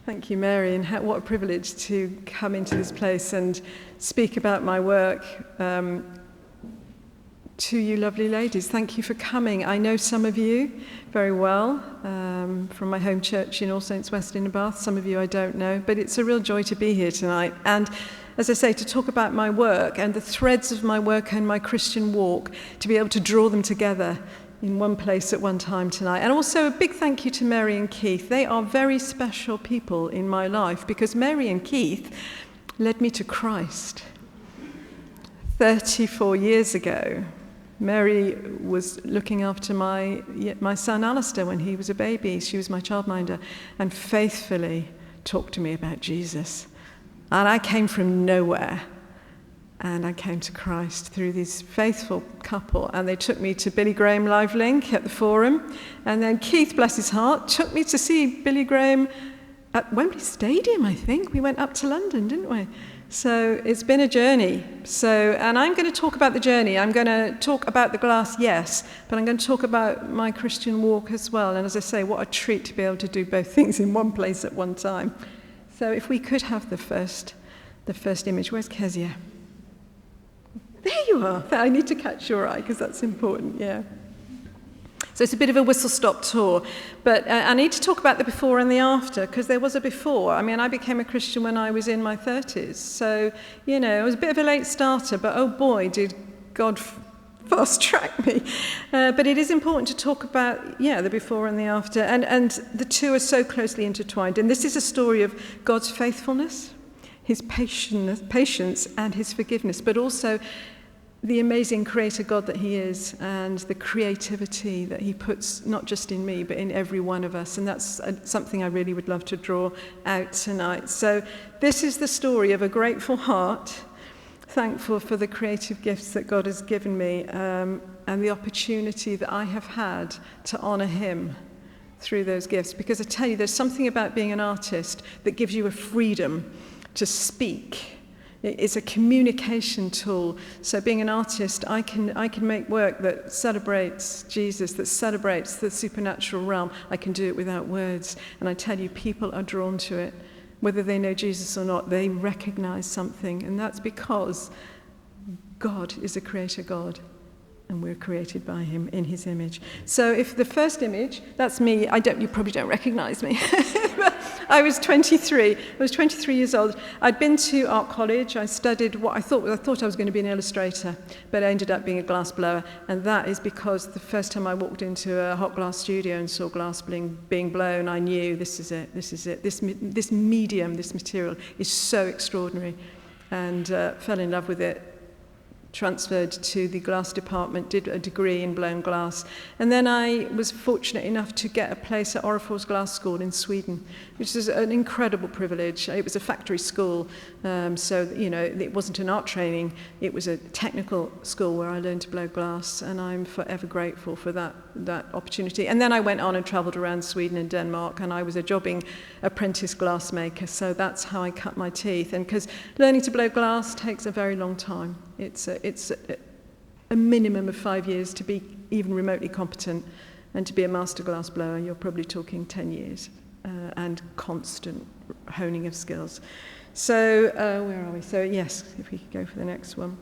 Thank you, Mary, and what a privilege to come into this place and speak about my work to you lovely ladies. Thank you for coming. I know some of you very well from my home church in All Saints West in Bath. Some of you I don't know, but it's a real joy to be here tonight. And as I say, to talk about my work and the threads of my work and my Christian walk, to be able to draw them together in one place at one time tonight. And also a big thank you to Mary and Keith. They are very special people in my life because Mary and Keith led me to Christ 34 years ago. Mary was looking after my son Alistair when he was a baby. She was my childminder and faithfully talked to me about Jesus. And I came from nowhere. And I came to Christ through this faithful couple. And they took me to Billy Graham Live Link at the Forum. And then Keith, bless his heart, took me to see Billy Graham at Wembley Stadium, I think. We went up to London, didn't we? So it's been a journey. And I'm going to talk about the journey. I'm going to talk about the glass, yes, but I'm going to talk about my Christian walk as well. And as I say, what a treat to be able to do both things in one place at one time. So if we could have the first image. Where's Kezia? There you are. I need to catch your eye because that's important, yeah. So it's a bit of a whistle-stop tour. But I need to talk about the before and the after because there was a before. I mean, I became a Christian when I was in my 30s. So, you know, I was a bit of a late starter, but oh boy, did God fast-track me. But it is important to talk about, the before and the after. And the two are so closely intertwined. And this is a story of God's faithfulness, his patience and his forgiveness, but also the amazing creator God that he is and the creativity that he puts not just in me but in every one of us. And that's something I really would love to draw out tonight. So this is the story of a grateful heart, thankful for the creative gifts that God has given me and the opportunity that I have had to honor him through those gifts. Because I tell you, there's something about being an artist that gives you a freedom to speak. It's a communication tool. So being an artist, I can make work that celebrates Jesus, that celebrates the supernatural realm. I can do it without words. And I tell you, people are drawn to it. Whether they know Jesus or not, they recognize something. And that's because God is a creator God. And we're created by him in his image. So if the first image, that's me. You probably don't recognize me. I was 23. I was 23 years old. I'd been to art college. I studied what I thought I was going to be an illustrator, but I ended up being a glass blower. And that is because the first time I walked into a hot glass studio and saw glass being blown, I knew this is it. This medium, this material is so extraordinary, and fell in love with it. Transferred to the glass department, did a degree in blown glass. And then I was fortunate enough to get a place at Orrefors Glass School in Sweden, which is an incredible privilege. It was a factory school, so, it wasn't an art training. It was a technical school where I learned to blow glass, and I'm forever grateful for that opportunity. And then I went on and traveled around Sweden and Denmark, and I was a jobbing apprentice glassmaker, so that's how I cut my teeth. And because learning to blow glass takes a very long time. It's a minimum of 5 years to be even remotely competent, and to be a master glass blower, you're probably talking 10 years, and constant honing of skills. So where are we? So yes, if we could go for the next one.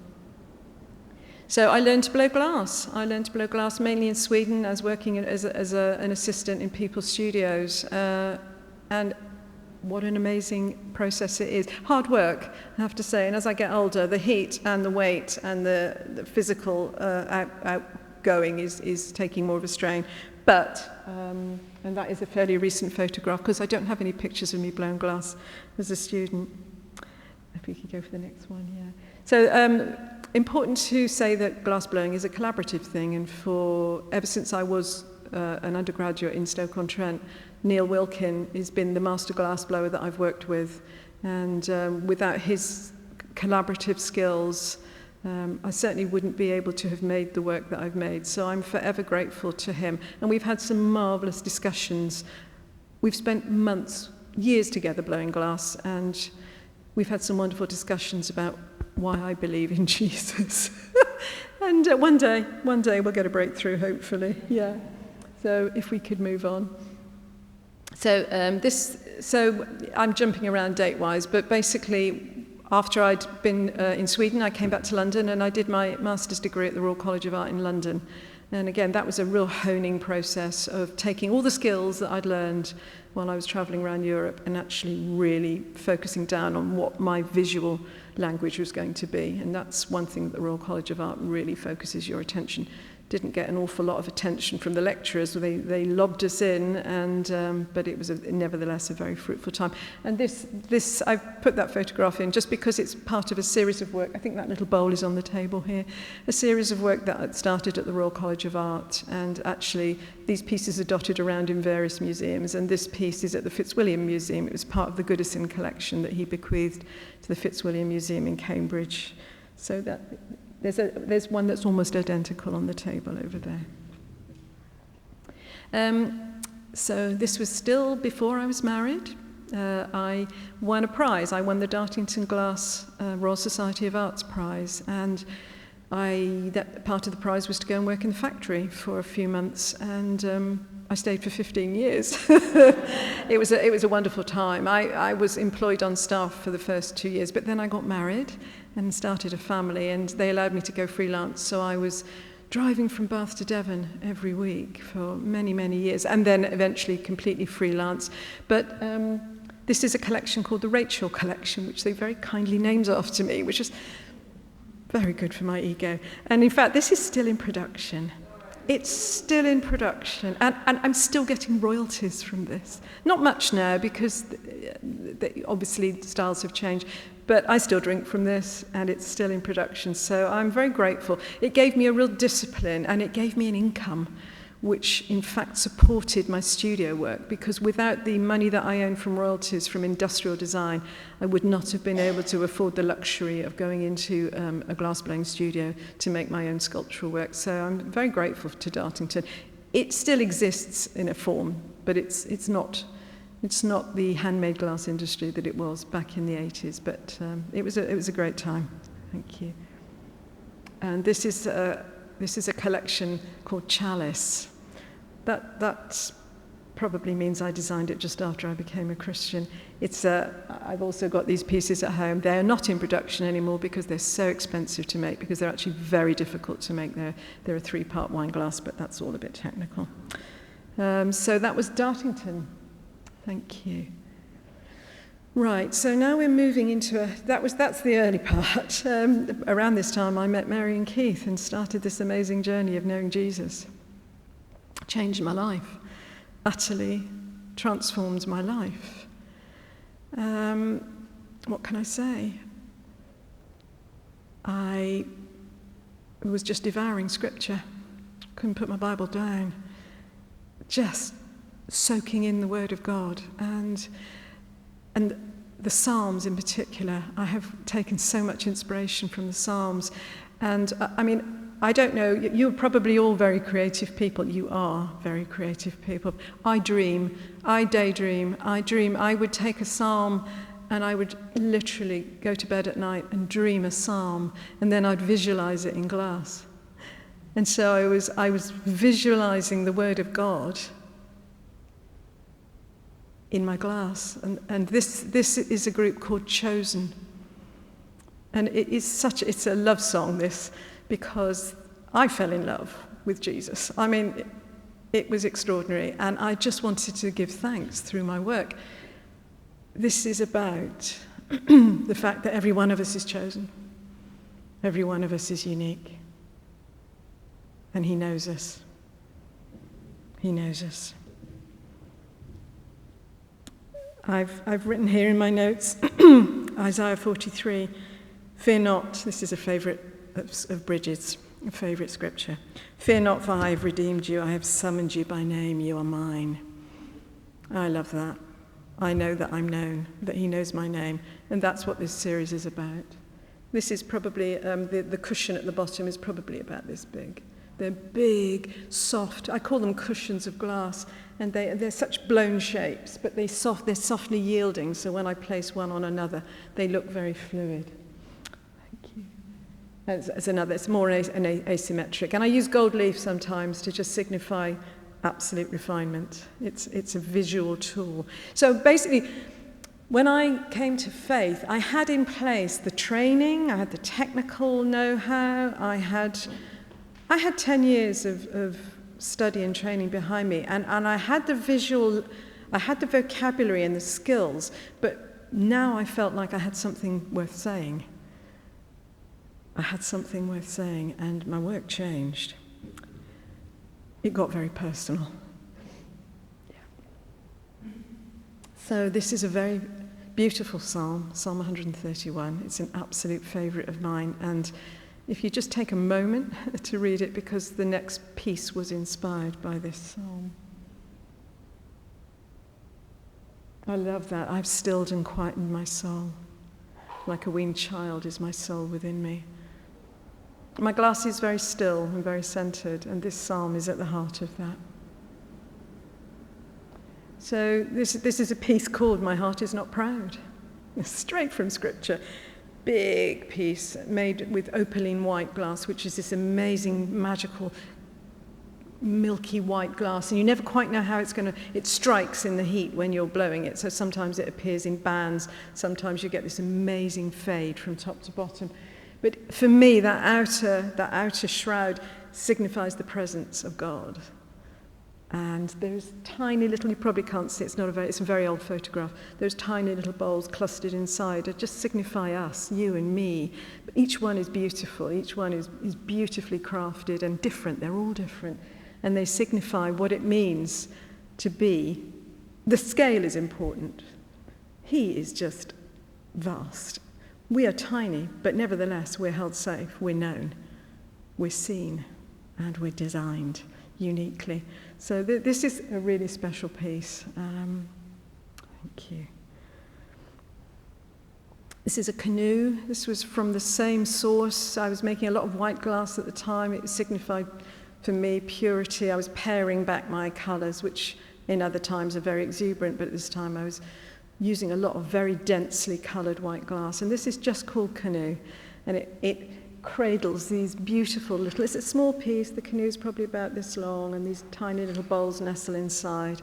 So I learned to blow glass. I learned to blow glass mainly in Sweden. I was working as an assistant in people's studios, and what an amazing process it is. Hard work, I have to say. And as I get older, the heat and the weight and the physical outgoing is taking more of a strain. But, and that is a fairly recent photograph, because I don't have any pictures of me blowing glass as a student. If we could go for the next one, yeah. So important to say that glass blowing is a collaborative thing. And ever since I was an undergraduate in Stoke-on-Trent, Neil Wilkin has been the master glass blower that I've worked with, and without his collaborative skills, I certainly wouldn't be able to have made the work that I've made. So I'm forever grateful to him, and we've had some marvellous discussions. We've spent years together blowing glass, and we've had some wonderful discussions about why I believe in Jesus. And one day we'll get a breakthrough, hopefully, yeah. So if we could move on. So I'm jumping around date-wise, but basically after I'd been in Sweden, I came back to London and I did my master's degree at the Royal College of Art in London. And again, that was a real honing process of taking all the skills that I'd learned while I was traveling around Europe and actually really focusing down on what my visual language was going to be. And that's one thing that the Royal College of Art really focuses your attention. Didn't get an awful lot of attention from the lecturers. They lobbed us in, but it was nevertheless a very fruitful time. And this I put that photograph in just because it's part of a series of work. I think that little bowl is on the table here. A series of work that I'd started at the Royal College of Art, and actually these pieces are dotted around in various museums. And this piece is at the Fitzwilliam Museum. It was part of the Goodison collection that he bequeathed to the Fitzwilliam Museum in Cambridge. So that. There's one that's almost identical on the table over there. So this was still before I was married. I won a prize. I won the Dartington Glass Royal Society of Arts prize, and that part of the prize was to go and work in the factory for a few months, and I stayed for 15 years. It was a wonderful time. I was employed on staff for the first 2 years, but then I got married and started a family, and they allowed me to go freelance. So I was driving from Bath to Devon every week for many, many years, and then eventually completely freelance. But this is a collection called the Rachel Collection, which they very kindly named after me, which is very good for my ego. And in fact, this is still in production. It's still in production, and I'm still getting royalties from this. Not much now, because obviously styles have changed, but I still drink from this, and it's still in production. So I'm very grateful. It gave me a real discipline, and it gave me an income, which in fact supported my studio work, because without the money that I earned from royalties from industrial design, I would not have been able to afford the luxury of going into a glassblowing studio to make my own sculptural work. So I'm very grateful to Dartington. It still exists in a form, but it's not the handmade glass industry that it was back in the 80s, but it was a great time. Thank you. And this is a collection called Chalice. That probably means I designed it just after I became a Christian. I've also got these pieces at home. They're not in production anymore because they're so expensive to make, because they're actually very difficult to make. They're a 3-part wine glass, but that's all a bit technical. So that was Dartington. Thank you. Right, so now we're moving into that's the early part. Around this time I met Mary and Keith and started this amazing journey of knowing Jesus. Changed my life, utterly transformed my life. What can I say? I was just devouring scripture, couldn't put my Bible down, just soaking in the Word of God, and the Psalms in particular. I have taken so much inspiration from the Psalms. And I mean, I don't know, you're probably all very creative people. You are very creative people. I dream, I daydream, I dream. I would take a psalm and I would literally go to bed at night and dream a psalm, and then I'd visualize it in glass. And so I was visualizing the Word of God in my glass. And this is a group called Chosen. And it's a love song, this, because I fell in love with Jesus. I mean, it was extraordinary, and I just wanted to give thanks through my work. This is about the fact that every one of us is chosen. Every one of us is unique. And he knows us. He knows us. I've written here in my notes, Isaiah 43, "Fear not," this is a favourite of Bridget's, a favourite scripture. "Fear not, for I have redeemed you. I have summoned you by name. You are mine." I love that. I know that I'm known, that he knows my name. And that's what this series is about. This is probably, the cushion at the bottom is probably about this big. They're big, soft, I call them cushions of glass, and they're such blown shapes, but they're softly yielding, so when I place one on another, they look very fluid. Thank you. As another, it's more asymmetric. And I use gold leaf sometimes to just signify absolute refinement. It's a visual tool. So basically, when I came to faith, I had in place the training, I had the technical know-how, I had 10 years of study and training behind me, and I had the visual, I had the vocabulary and the skills, but now I felt like I had something worth saying. I had something worth saying, and my work changed. It got very personal. Yeah. So this is a very beautiful psalm, Psalm 131. It's an absolute favourite of mine, and if you just take a moment to read it, because the next piece was inspired by this psalm. I love that. I've stilled and quietened my soul. Like a weaned child is my soul within me. My glass is very still and very centered, and this psalm is at the heart of that. So this is a piece called My Heart Is Not Proud. It's straight from Scripture. Big piece made with opaline white glass, which is this amazing, magical, milky white glass. And you never quite know how it strikes in the heat when you're blowing it. So sometimes it appears in bands. Sometimes you get this amazing fade from top to bottom. But for me, that outer shroud signifies the presence of God. And there's tiny little, you probably can't see, it's a very old photograph. Those tiny little bowls clustered inside that just signify us, you and me. But each one is beautiful. Each one is beautifully crafted and different. They're all different. And they signify what it means to be. The scale is important. He is just vast. We are tiny, but nevertheless, we're held safe. We're known. We're seen. And we're designed uniquely. So this is a really special piece. Thank you. This is a canoe. This was from the same source. I was making a lot of white glass at the time. It signified, for me, purity. I was paring back my colours, which in other times are very exuberant, but at this time I was using a lot of very densely coloured white glass. And this is just called canoe. And it cradles these beautiful little, it's a small piece, the canoe's probably about this long, and these tiny little bowls nestle inside.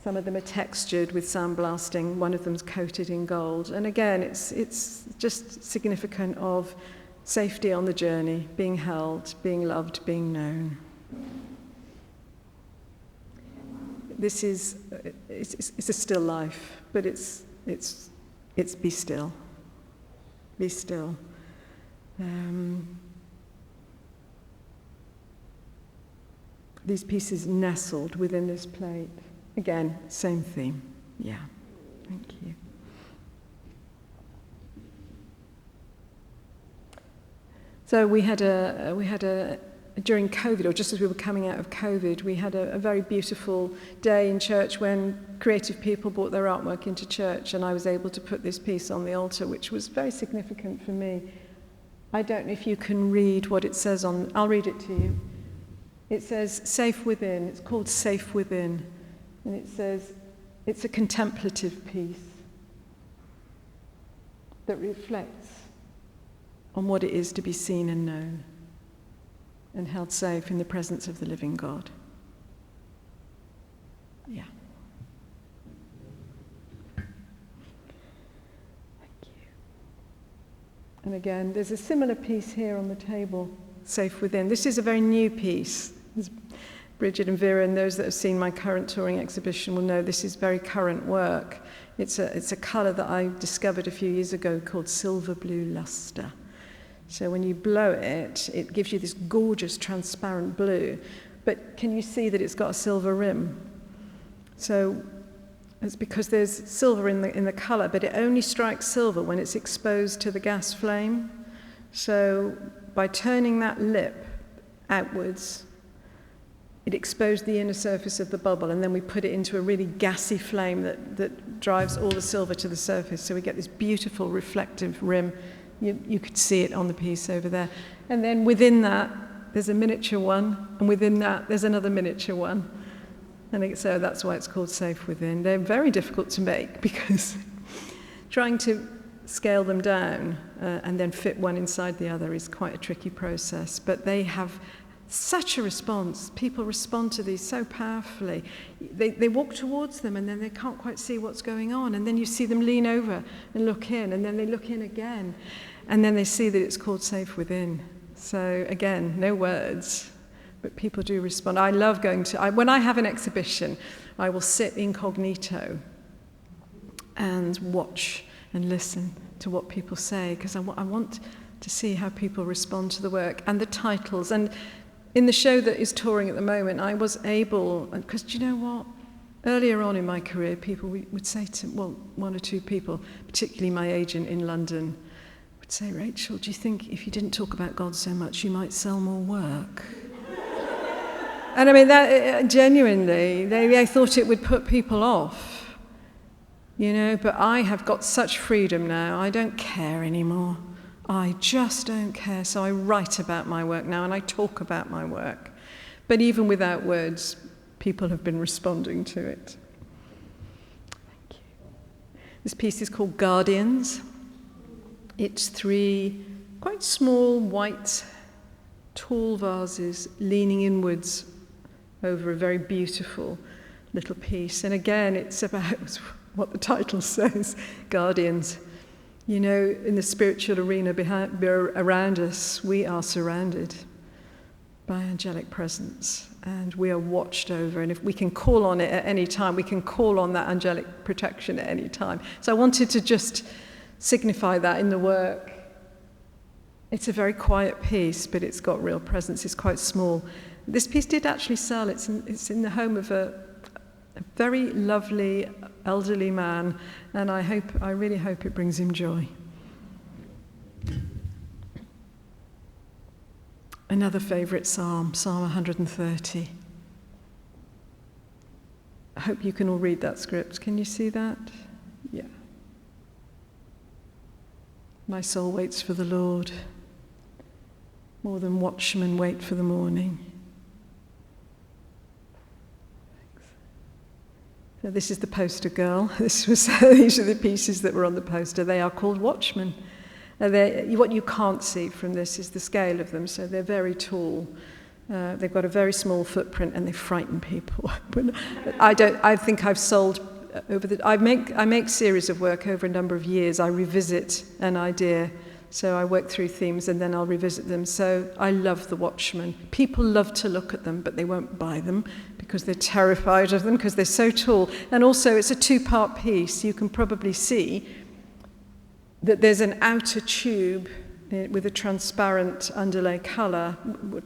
Some of them are textured with sandblasting, one of them's coated in gold. And again, it's just significant of safety on the journey, being held, being loved, being known. This is, it's a still life, but it's be still. Be still. These pieces nestled within this plate. Again, same theme. Yeah, thank you. So we had a during COVID, or just as we were coming out of COVID, we had a very beautiful day in church when creative people brought their artwork into church, and I was able to put this piece on the altar, which was very significant for me. I don't know if you can read what it says on, I'll read it to you. It says, safe within, it's called Safe Within. And it says, it's a contemplative piece that reflects on what it is to be seen and known and held safe in the presence of the living God. Yeah. And again, there's a similar piece here on the table, Safe Within. This is a very new piece. Bridget and Vera and those that have seen my current touring exhibition will know this is very current work. It's a colour that I discovered a few years ago called silver blue luster. So when you blow it, it gives you this gorgeous transparent blue. But can you see that it's got a silver rim? So it's because there's silver in the colour, but it only strikes silver when it's exposed to the gas flame. So by turning that lip outwards, it exposed the inner surface of the bubble, and then we put it into a really gassy flame that drives all the silver to the surface. So we get this beautiful reflective rim. You could see it on the piece over there. And then within that, there's a miniature one, and within that, there's another miniature one. And so that's why it's called Safe Within. They're very difficult to make because trying to scale them down and then fit one inside the other is quite a tricky process. But they have Such a response. People respond to these so powerfully. They walk towards them and then they can't quite see what's going on. And then you see them lean over and look in, and then they look in again. And then they see that it's called Safe Within. So again, no words, but people do respond. I love going to, when I have an exhibition, I will sit incognito and watch and listen to what people say, because I want to see how people respond to the work and the titles. And in the show that is touring at the moment, I was able, because do you know what? Earlier on in my career, people would say to, well, one or two people, particularly my agent in London, would say, Rachel, do you think if you didn't talk about God so much, you might sell more work? And I mean, that genuinely, they thought it would put people off, you know, but I have got such freedom now, I don't care anymore. I just don't care. So I write about my work now and I talk about my work. But even without words, people have been responding to it. Thank you. This piece is called Guardians. It's 3 quite small, white, tall vases leaning inwards over a very beautiful little piece. And again, it's about what the title says, Guardians. You know, in the spiritual arena around us, we are surrounded by angelic presence, and we are watched over. And if we can call on it at any time, we can call on that angelic protection at any time. So I wanted to just signify that in the work. It's a very quiet piece, but it's got real presence. It's quite small. This piece did actually sell. It's in the home of a very lovely elderly man, and I really hope it brings him joy. Another favourite psalm, Psalm 130. I hope you can all read that script. Can you see that? Yeah. My soul waits for the Lord, more than watchmen wait for the morning. So this is the poster girl. These are the pieces that were on the poster. They are called Watchmen. What you can't see from this is the scale of them. So they're very tall. They've got a very small footprint and they frighten people. I think I've sold I make series of work over a number of years. I revisit an idea. So I work through themes and then I'll revisit them. So I love the Watchmen. People love to look at them, but they won't buy them because they're terrified of them because they're so tall. And also it's a 2-part piece. You can probably see that there's an outer tube with a transparent underlay colour,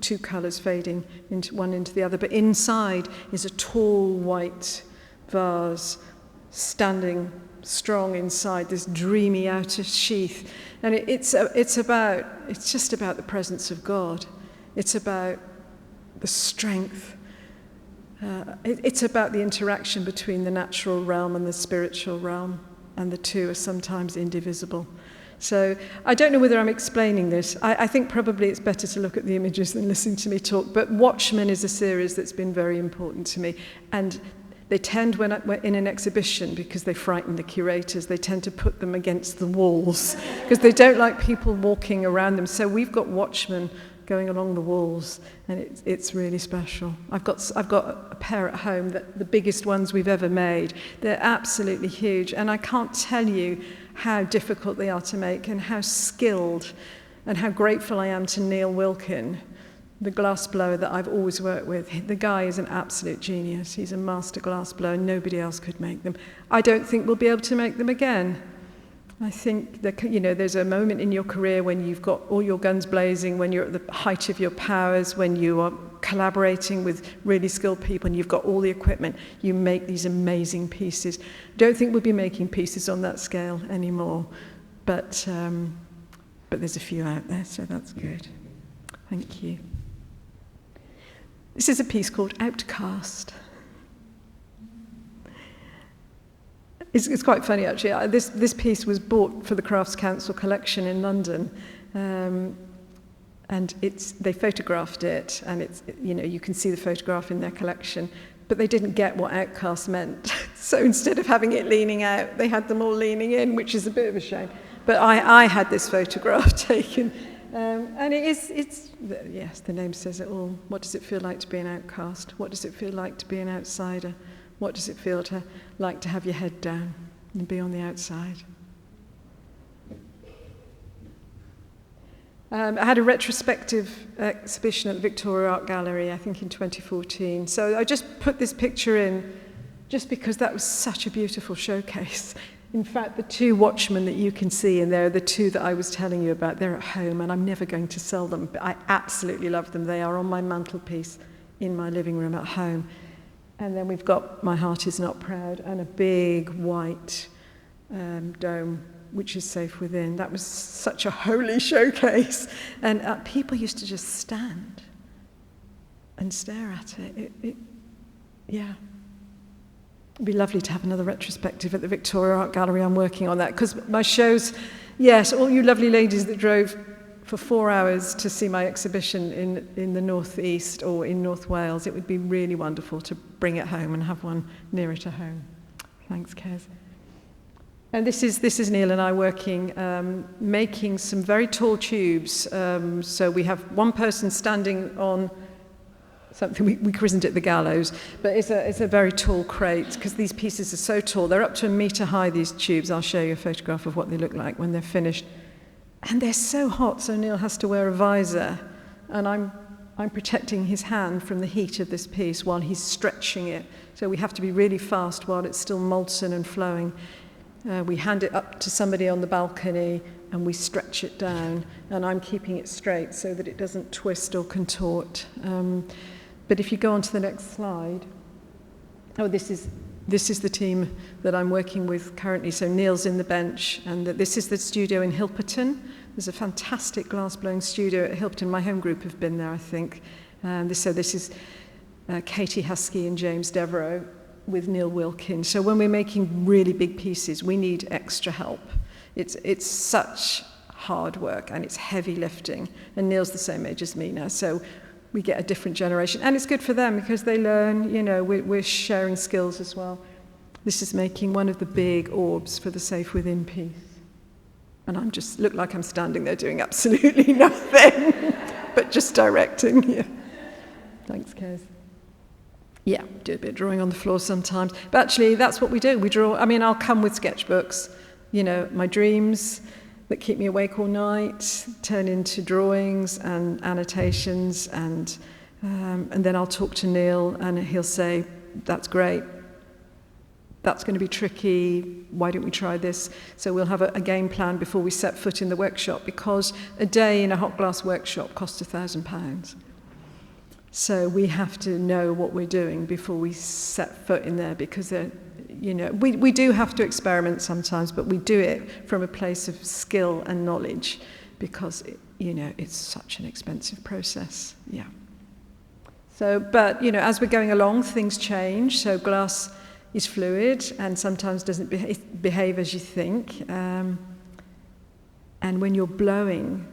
2 colours fading one into the other. But inside is a tall white vase standing strong inside this dreamy outer sheath. And it's just about the presence of God. It's about the strength. It's about the interaction between the natural realm and the spiritual realm, and the two are sometimes indivisible. So I don't know whether I'm explaining this. I think probably it's better to look at the images than listen to me talk. But Watchmen is a series that's been very important to me. And they tend, when in an exhibition, because they frighten the curators, they tend to put them against the walls because they don't like people walking around them. So we've got Watchmen going along the walls, and it's really special. I've got a pair at home, the biggest ones we've ever made. They're absolutely huge, and I can't tell you how difficult they are to make and how skilled and how grateful I am to Neil Wilkin, the glass blower that I've always worked with. The guy is an absolute genius. He's a master glass blower. Nobody else could make them. I don't think we'll be able to make them again. I think that, there's a moment in your career when you've got all your guns blazing, when you're at the height of your powers, when you are collaborating with really skilled people and you've got all the equipment, you make these amazing pieces. Don't think we'll be making pieces on that scale anymore, but there's a few out there, so that's good. Thank you. This is a piece called Outcast. It's quite funny, actually. This piece was bought for the Crafts Council collection in London, and they photographed it, and you can see the photograph in their collection, but they didn't get what outcast meant. So instead of having it leaning out, they had them all leaning in, which is a bit of a shame. But I had this photograph taken, And yes, the name says it all. What does it feel like to be an outcast? What does it feel like to be an outsider? What does it feel like to have your head down and be on the outside? I had a retrospective exhibition at the Victoria Art Gallery, I think in 2014. So I just put this picture in just because that was such a beautiful showcase. In fact, the two Watchmen that you can see in there are the two that I was telling you about. They're at home, and I'm never going to sell them, but I absolutely love them. They are on my mantelpiece in my living room at home. And then we've got My Heart Is Not Proud and a big white dome, which is Safe Within. That was such a holy showcase. And people used to just stand and stare at it. Yeah. It'd be lovely to have another retrospective at the Victoria Art Gallery. I'm working on that because my shows, yes, all you lovely ladies that drove for 4 hours to see my exhibition in the northeast or in North Wales, it would be really wonderful to bring it home and have one nearer to home. Thanks, Kez. And this is Neil and I working, making some very tall tubes. So we have one person standing on something, we christened it the gallows, but it's a very tall crate because these pieces are so tall. They're up to 1 metre high, these tubes. I'll show you a photograph of what they look like when they're finished. And they're so hot, so Neil has to wear a visor. And I'm protecting his hand from the heat of this piece while he's stretching it. So we have to be really fast while it's still molten and flowing. We hand it up to somebody on the balcony and we stretch it down. And I'm keeping it straight so that it doesn't twist or contort. But if you go on to the next slide, this is the team that I'm working with currently. So Neil's in the bench, and this is the studio in Hilperton. There's a fantastic glass-blowing studio at Hilperton. My home group have been there, I think. This is Katie Husky and James Devereux with Neil Wilkins. So when we're making really big pieces, we need extra help. It's such hard work, and it's heavy lifting. And Neil's the same age as me now, so we get a different generation. And it's good for them because they learn, we're sharing skills as well. This is making one of the big orbs for the Safe Within piece. And I'm just, look like I'm standing there doing absolutely nothing, but just directing. Yeah. Thanks, Kez. Yeah, do a bit of drawing on the floor sometimes. But actually, that's what we do. We draw, I'll come with sketchbooks, my dreams that keep me awake all night turn into drawings and annotations, and then I'll talk to Neil and he'll say, that's great, that's going to be tricky, why don't we try this? So we'll have a game plan before we set foot in the workshop, because a day in a hot glass workshop costs £1,000. So we have to know what we're doing before we set foot in there, because we do have to experiment sometimes, but we do it from a place of skill and knowledge, because it's such an expensive process. Yeah. So, but as we're going along, things change. So glass is fluid and sometimes doesn't behave as you think. And when you're blowing,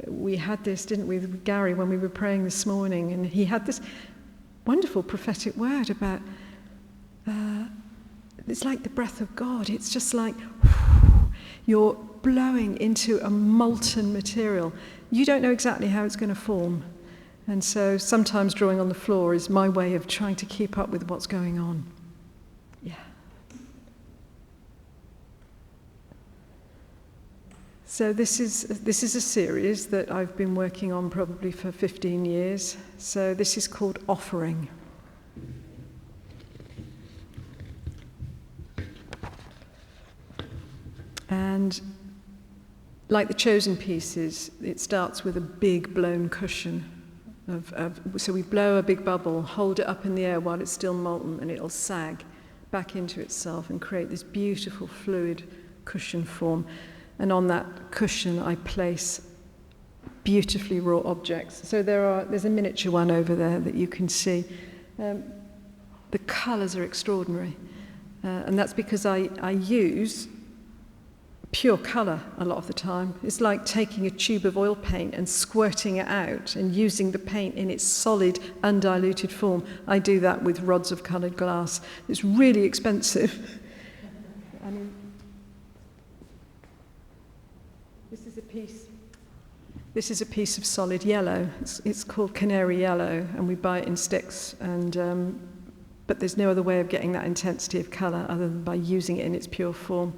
we had this, didn't we, with Gary when we were praying this morning, and he had this wonderful prophetic word about. It's like the breath of God. It's just like you're blowing into a molten material. You don't know exactly how it's going to form. And so sometimes drawing on the floor is my way of trying to keep up with what's going on. Yeah. So this is a series that I've been working on probably for 15 years. So this is called Offering. And like the chosen pieces, it starts with a big blown cushion. So we blow a big bubble, hold it up in the air while it's still molten, and it'll sag back into itself and create this beautiful fluid cushion form. And on that cushion, I place beautifully wrought objects. So there's a miniature one over there that you can see. The colours are extraordinary. And that's because I use pure colour a lot of the time. It's like taking a tube of oil paint and squirting it out and using the paint in its solid, undiluted form. I do that with rods of coloured glass. It's really expensive. This is a piece This is a piece of solid yellow. It's called canary yellow, and we buy it in sticks. But there's no other way of getting that intensity of colour other than by using it in its pure form.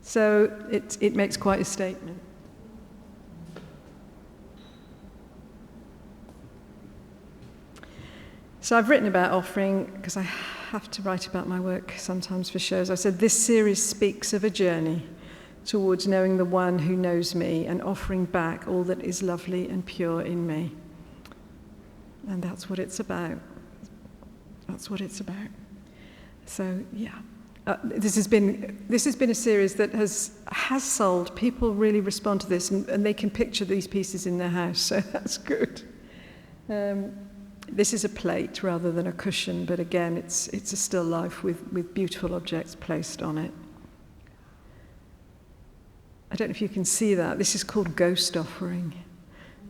So it makes quite a statement. So I've written about offering, because I have to write about my work sometimes for shows. I said, this series speaks of a journey towards knowing the one who knows me and offering back all that is lovely and pure in me. And that's what it's about. That's what it's about. So, yeah. This has been a series that has sold. People really respond to this, and they can picture these pieces in their house, so that's good. This is a plate rather than a cushion, but again, it's a still life with beautiful objects placed on it. I don't know if you can see that. This is called Ghost Offering.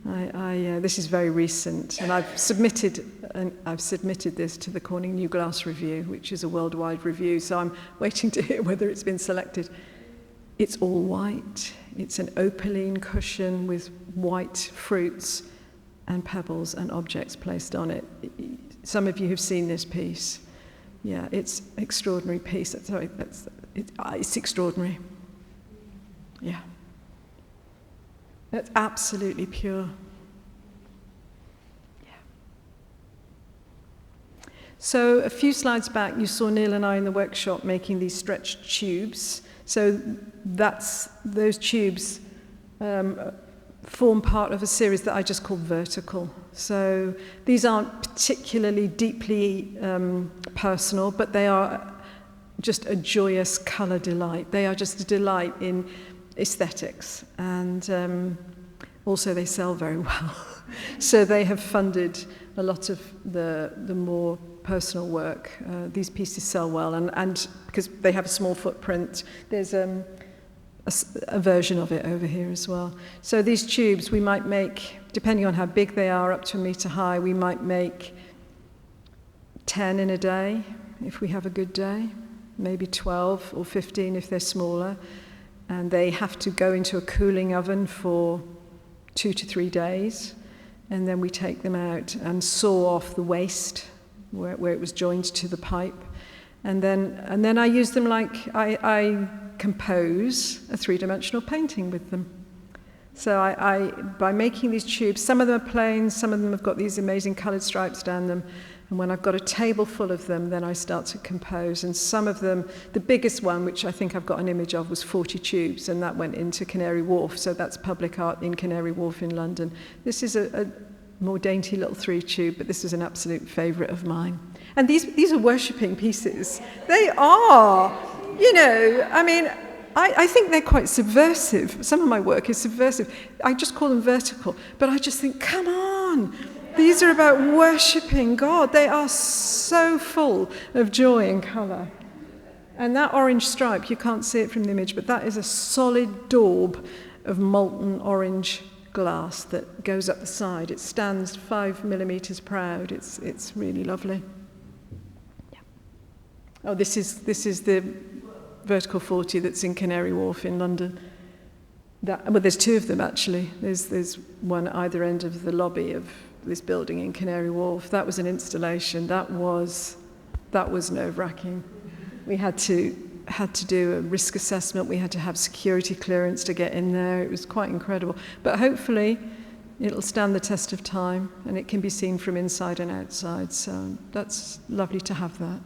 This is very recent, and I've submitted this to the Corning New Glass Review, which is a worldwide review, so I'm waiting to hear whether it's been selected. It's all white. It's an opaline cushion with white fruits and pebbles and objects placed on it. Some of you have seen this piece. Yeah, it's an extraordinary piece. It's extraordinary. Yeah. That's absolutely pure. Yeah. So a few slides back, you saw Neil and I in the workshop making these stretched tubes. So those tubes form part of a series that I just call vertical. So these aren't particularly deeply personal, but they are just a joyous colour delight. They are just a delight in aesthetics, and also they sell very well. So they have funded a lot of the more personal work. These pieces sell well, and because they have a small footprint, there's a version of it over here as well. So these tubes we might make, depending on how big they are, up to 1 metre high, we might make 10 in a day if we have a good day, maybe 12 or 15 if they're smaller. And they have to go into a cooling oven for 2 to 3 days, and then we take them out and saw off the waste where it was joined to the pipe, and then I use them like I compose a 3-dimensional painting with them. So I by making these tubes, some of them are plain, some of them have got these amazing coloured stripes down them. And when I've got a table full of them, then I start to compose. And some of them, the biggest one, which I think I've got an image of, was 40 tubes, and that went into Canary Wharf. So that's public art in Canary Wharf in London. This is a more dainty little 3-tube, but this is an absolute favourite of mine. And these are worshipping pieces. They are, I mean, I think they're quite subversive. Some of my work is subversive. I just call them vertical, but I just think, come on. These are about worshipping God. They are so full of joy and colour. And that orange stripe, you can't see it from the image, but that is a solid daub of molten orange glass that goes up the side. It stands 5 millimetres proud. It's really lovely. Yeah. Oh, this is the vertical 40 that's in Canary Wharf in London. Well, there's 2 of them actually. There's one at either end of the lobby of this building in Canary Wharf. That was an installation. That was nerve-wracking. We had to do a risk assessment. We had to have security clearance to get in there. It was quite incredible. But hopefully it'll stand the test of time, and it can be seen from inside and outside. So that's lovely to have that.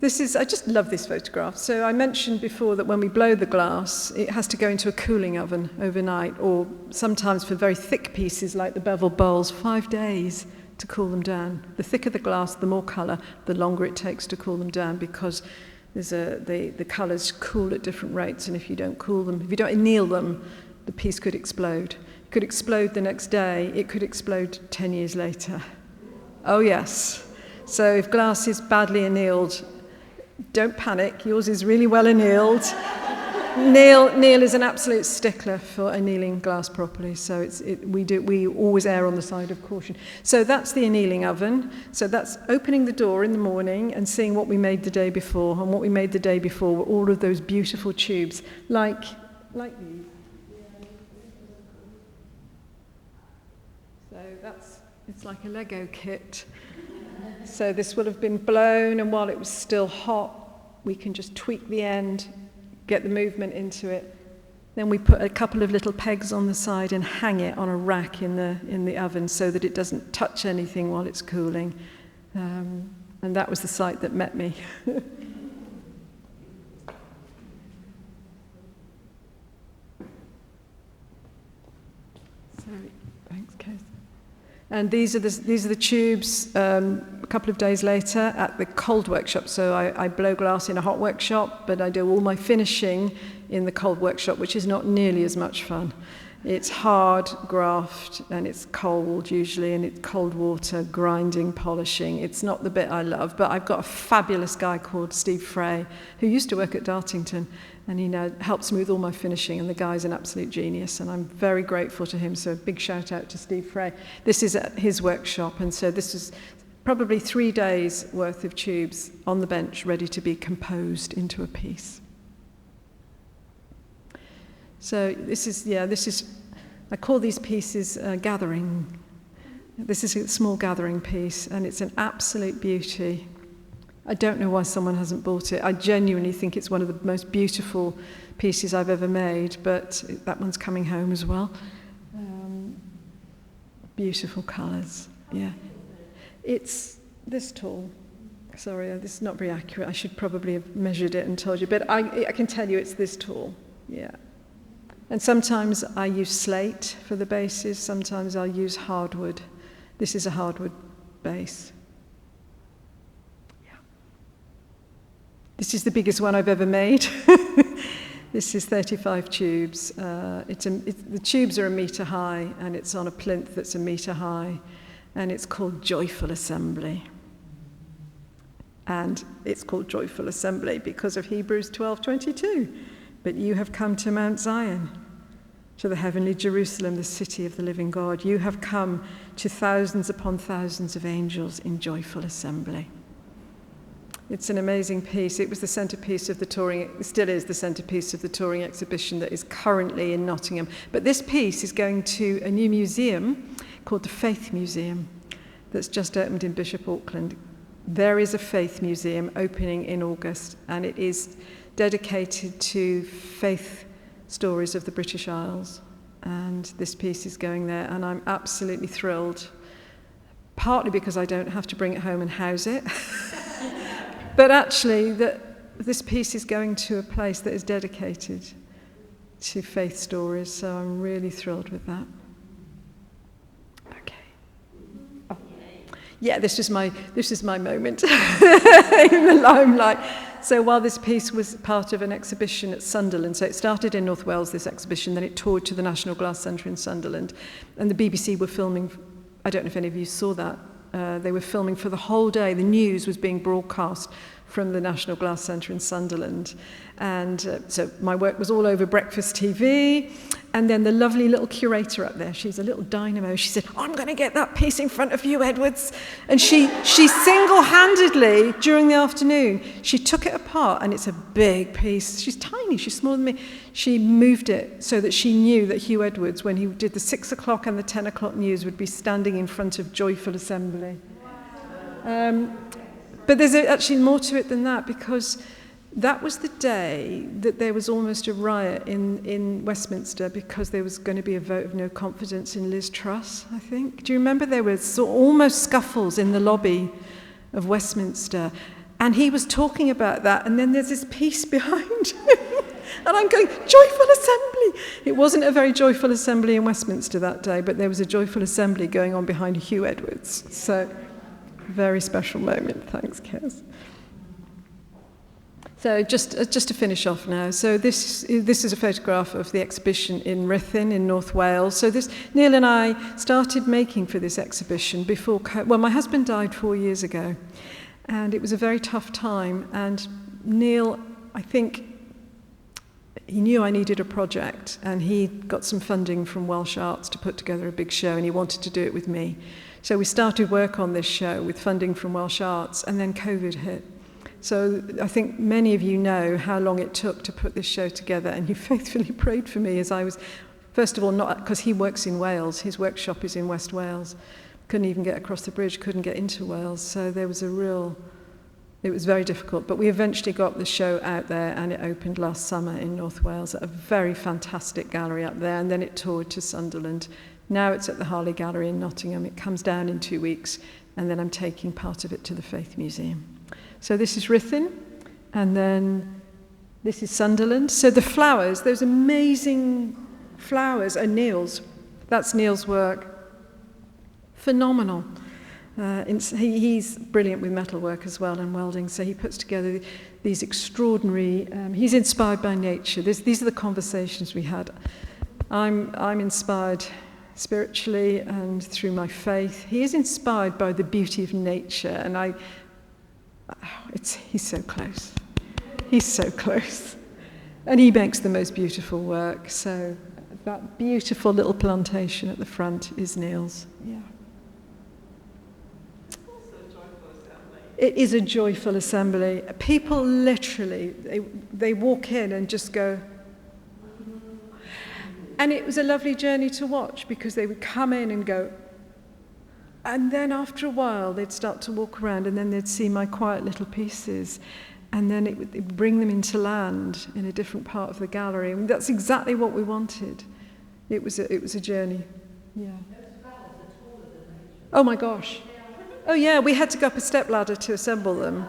I just love this photograph. So I mentioned before that when we blow the glass, it has to go into a cooling oven overnight, or sometimes for very thick pieces like the beveled bowls, 5 days to cool them down. The thicker the glass, the more colour, the longer it takes to cool them down, because the colours cool at different rates, and if you don't cool them, if you don't anneal them, the piece could explode. It could explode the next day. It could explode 10 years later. Oh yes. So if glass is badly annealed, don't panic, yours is really well annealed. Neil is an absolute stickler for annealing glass properly, so we always err on the side of caution. So that's the annealing oven. So that's opening the door in the morning and seeing what we made the day before. And what we made the day before were all of those beautiful tubes, like these. it's like a Lego kit. So this will have been blown, and while it was still hot, we can just tweak the end, get the movement into it. Then we put a couple of little pegs on the side and hang it on a rack in the oven so that it doesn't touch anything while it's cooling. And that was the sight that met me. Thanks, Kate. And these are the tubes a couple of days later at the cold workshop. So I blow glass in a hot workshop, but I do all my finishing in the cold workshop, which is not nearly as much fun. It's hard graft, and it's cold usually, and it's cold water, grinding, polishing. It's not the bit I love, but I've got a fabulous guy called Steve Frey, who used to work at Dartington, and he now helps me with all my finishing, and the guy's an absolute genius, and I'm very grateful to him, so a big shout out to Steve Frey. This is at his workshop, and so this is probably 3 days worth of tubes on the bench ready to be composed into a piece. So this is, I call these pieces gathering. This is a small gathering piece, and it's an absolute beauty. I don't know why someone hasn't bought it. I genuinely think it's one of the most beautiful pieces I've ever made, but that one's coming home as well. Beautiful colours, yeah. It's this tall. Sorry, this is not very accurate. I should probably have measured it and told you, but I can tell you it's this tall, yeah. And sometimes I use slate for the bases, sometimes I'll use hardwood. This is a hardwood base. Yeah. This is the biggest one I've ever made. This is 35 tubes. The tubes are 1 metre high, and it's on a plinth that's 1 metre high, and it's called Joyful Assembly. And it's called Joyful Assembly because of Hebrews 12:22. But you have come to Mount Zion, to the heavenly Jerusalem, the city of the living God. You have come to thousands upon thousands of angels in joyful assembly. It's an amazing piece. It was the centrepiece of the touring, it still is the centrepiece of the touring exhibition that is currently in Nottingham. But this piece is going to a new museum called the Faith Museum that's just opened in Bishop Auckland. There is a Faith Museum opening in August, and it is dedicated to faith stories of the British Isles, and this piece is going there, and I'm absolutely thrilled, partly because I don't have to bring it home and house it, but actually that this piece is going to a place that is dedicated to faith stories, so I'm really thrilled with that. Okay. Oh. Yeah, this is my moment in the limelight. So while this piece was part of an exhibition at Sunderland, so it started in North Wales, this exhibition, then it toured to the National Glass Centre in Sunderland, and the BBC were filming, I don't know if any of you saw that, they were filming for the whole day. The news was being broadcast from the National Glass Centre in Sunderland. And so my work was all over breakfast TV. And then the lovely little curator up there, she's a little dynamo. She said, I'm going to get that piece in front of you, Edwards. And she single-handedly, during the afternoon, she took it apart, and it's a big piece. She's tiny, she's smaller than me. She moved it so that she knew that Hugh Edwards, when he did the 6 o'clock and the 10 o'clock news, would be standing in front of Joyful Assembly. But there's actually more to it than that, because that was the day that there was almost a riot in Westminster because there was going to be a vote of no confidence in Liz Truss, I think. Do you remember there were almost scuffles in the lobby of Westminster? And he was talking about that, and then there's this piece behind him. And I'm going, joyful assembly. It wasn't a very joyful assembly in Westminster that day, but there was a joyful assembly going on behind Hugh Edwards. So, very special moment. Thanks, Kez. So just to finish off now, so this is a photograph of the exhibition in Ruthin in North Wales. So Neil and I started making for this exhibition before, my husband died 4 years ago, and it was a very tough time. And Neil, I think, he knew I needed a project, and he got some funding from Welsh Arts to put together a big show, and he wanted to do it with me. So we started work on this show with funding from Welsh Arts, and then COVID hit. So I think many of you know how long it took to put this show together, and you faithfully prayed for me as I was First of all, not because he works in Wales. His workshop is in West Wales. Couldn't even get across the bridge, couldn't get into Wales. So there was it was very difficult. But we eventually got the show out there, and it opened last summer in North Wales at a very fantastic gallery up there. And then it toured to Sunderland. Now it's at the Harley Gallery in Nottingham. It comes down in 2 weeks, and then I'm taking part of it to the Faith Museum. So this is Ruthin, and then this is Sunderland. So the flowers, those amazing flowers are Neil's. That's Neil's work. Phenomenal. He's brilliant with metalwork as well and welding, so he puts together these extraordinary... he's inspired by nature. These are the conversations we had. I'm inspired spiritually and through my faith. He is inspired by the beauty of nature, and he's so close. He's so close. And he makes the most beautiful work. So that beautiful little plantation at the front is Neil's. Yeah. It is a joyful assembly. People literally, they walk in and just go. And it was a lovely journey to watch, because they would come in and go. And then after a while, they'd start to walk around, and then they'd see my quiet little pieces. And then it would bring them into land in a different part of the gallery. And that's exactly what we wanted. It was a journey. Yeah. Oh my gosh. Oh yeah, we had to go up a stepladder to assemble them.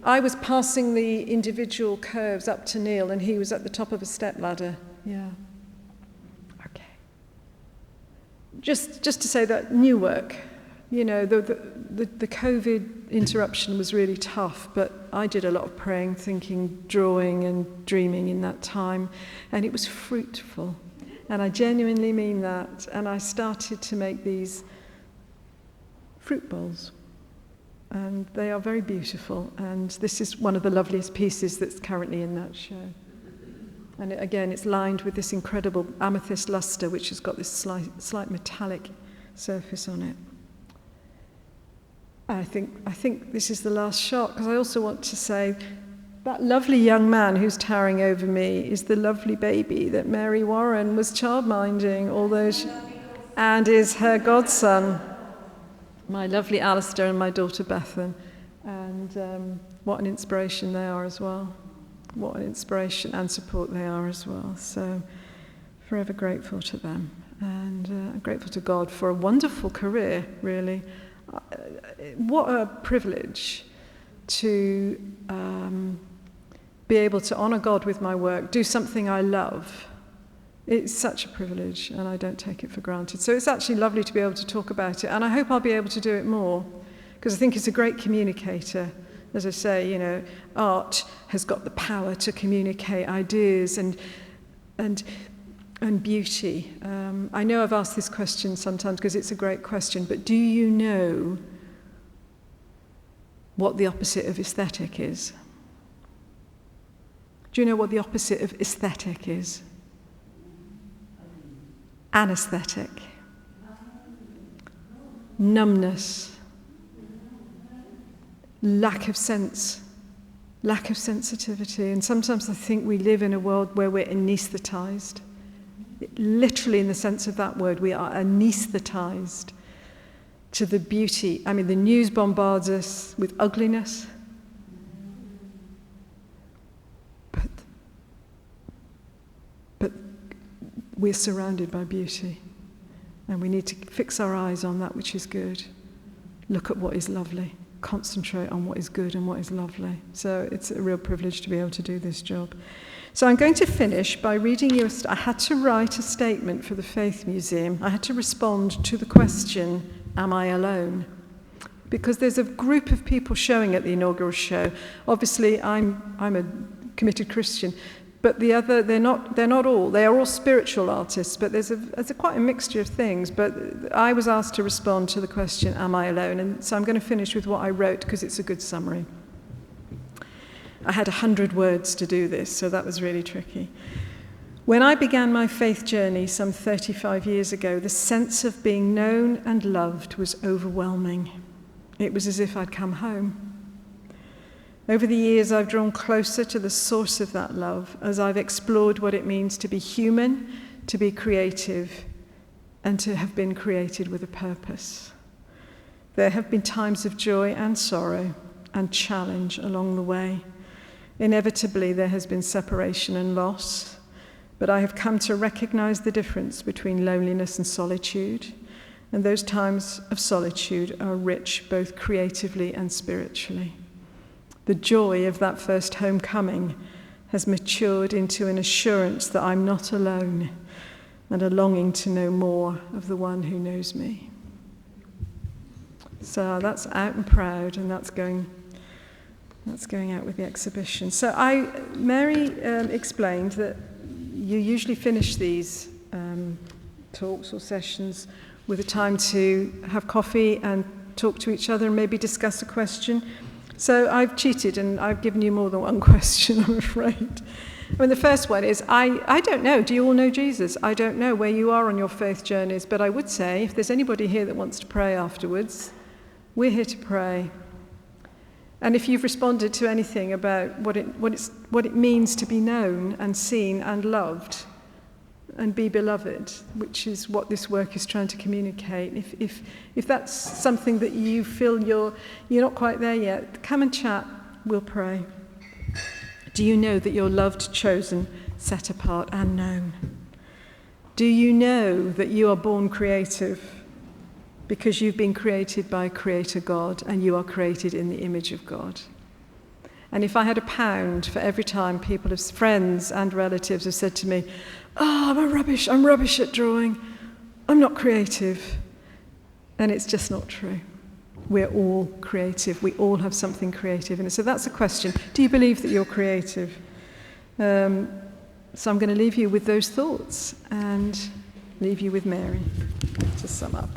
I was passing the individual curves up to Neil, and he was at the top of a stepladder. Yeah. Okay. Just to say that new work, you know, the COVID interruption was really tough, but I did a lot of praying, thinking, drawing and dreaming in that time, and it was fruitful. And I genuinely mean that. And I started to make these fruit bowls, and they are very beautiful, and this is one of the loveliest pieces that's currently in that show. And again, it's lined with this incredible amethyst luster, which has got this slight metallic surface on it. I think this is the last shot, because I also want to say that lovely young man who's towering over me is the lovely baby that Mary Warren was childminding all those, and is her godson. My lovely Alistair and my daughter Bethan. And what an inspiration they are as well. What an inspiration and support they are as well. So forever grateful to them. And grateful to God for a wonderful career, really. What a privilege to be able to honour God with my work, do something I love. It's such a privilege, and I don't take it for granted. So it's actually lovely to be able to talk about it, and I hope I'll be able to do it more, because I think it's a great communicator. As I say, you know, art has got the power to communicate ideas and beauty. I know I've asked this question sometimes because it's a great question, but do you know what the opposite of aesthetic is? Do you know what the opposite of aesthetic is? Anesthetic. Numbness. Lack of sense. Lack of sensitivity. And sometimes I think we live in a world where we're anaesthetized. Literally, in the sense of that word, we are anaesthetized to the beauty. I mean, the news bombards us with ugliness. But we're surrounded by beauty, and we need to fix our eyes on that which is good. Look at what is lovely. Concentrate on what is good and what is lovely. So it's a real privilege to be able to do this job. So I'm going to finish by reading you I had to write a statement for the Faith Museum. I had to respond to the question, am I alone? Because there's a group of people showing at the inaugural show. Obviously, I'm a committed Christian, but they're not all. They are all spiritual artists, but there's quite a mixture of things. But I was asked to respond to the question, am I alone? And so I'm going to finish with what I wrote, because it's a good summary. I had 100 words to do this, so that was really tricky. When I began my faith journey some 35 years ago, the sense of being known and loved was overwhelming. It was as if I'd come home. Over the years, I've drawn closer to the source of that love as I've explored what it means to be human, to be creative and to have been created with a purpose. There have been times of joy and sorrow and challenge along the way. Inevitably, there has been separation and loss, but I have come to recognize the difference between loneliness and solitude, and those times of solitude are rich both creatively and spiritually. The joy of that first homecoming has matured into an assurance that I'm not alone, and a longing to know more of the one who knows me. So that's Out and Proud, and that's going out with the exhibition. So Mary explained that you usually finish these talks or sessions with a time to have coffee and talk to each other and maybe discuss a question. So I've cheated and I've given you more than one question, I'm afraid. I mean, the first one is, I don't know, do you all know Jesus? I don't know where you are on your faith journeys, but I would say if there's anybody here that wants to pray afterwards, we're here to pray. And if you've responded to anything about what it means to be known and seen and loved and be beloved, which is what this work is trying to communicate, if that's something that you feel you're not quite there yet, come and chat, we'll pray. Do you know that you're loved, chosen, set apart and known? Do you know that you are born creative? Because you've been created by Creator God and you are created in the image of God. And if I had £1 for every time friends and relatives have said to me, I'm rubbish at drawing, I'm not creative, then it's just not true. We're all creative. We all have something creative in us. So that's a question. Do you believe that you're creative? So I'm going to leave you with those thoughts and leave you with Mary to sum up.